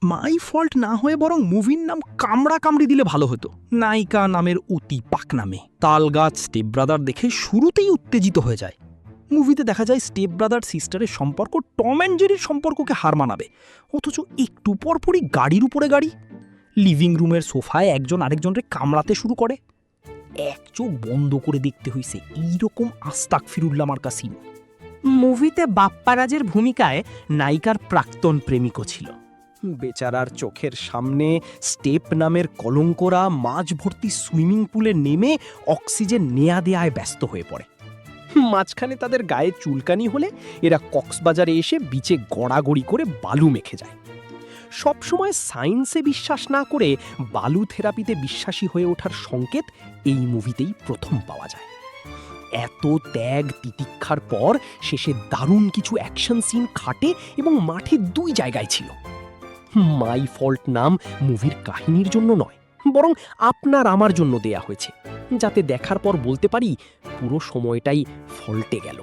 My fault না হয়ে বরং মুভির নাম কামড়া কামড়ি দিলে ভালো হতো। নায়িকা নামের অতি পাক নামে তালগাছ স্টেপ ব্রাদার দেখে শুরুতেই উত্তেজিত হয়ে যায়। মুভিতে দেখা যায় স্টেপ ব্রাদার সিস্টারের সম্পর্ক টম অ্যান্ড জেরির সম্পর্ককে হার মানাবে, অথচ একটু পরপরই গাড়ির উপরে গাড়ি। লিভিং রুমের সোফায় একজন আরেকজনকে কামড়াতে শুরু করে। এক চোখ বন্ধ করে দেখতে হইছে এইরকম আস্তাক ফিরুল্লাহ মার্কা সিন। মুভিতে বাপ্পারাজের ভূমিকায় নায়িকার প্রাক্তন প্রেমিকও ছিল। বেচারার চোখের সামনে স্টেপ নামের কলঙ্করা মাঝ ভর্তি সুইমিং পুলে নেমে অক্সিজেন নেয়া দেয়ায় ব্যস্ত হয়ে পড়ে। মাঝখানে তাদের গায়ে চুলকানি হলে এরা কক্সবাজারে এসে বিচে গড়াগড়ি করে বালু মেখে যায়। সবসময় সায়েন্সে বিশ্বাস না করে বালু থেরাপিতে বিশ্বাসী হয়ে ওঠার সংকেত এই মুভিতেই প্রথম পাওয়া যায়। এত ত্যাগ তিতিক্ষার পর শেষে দারুণ কিছু অ্যাকশন সিন খাটে এবং মাঠে দুই জায়গায় ছিল। মাই ফল্ট নাম মুভির কাহিনীর জন্য নয়, বরং আপনার আমার জন্য দেয়া হয়েছে, যাতে দেখার পর বলতে পারি পুরো সময়টাই ফল্টে গেল।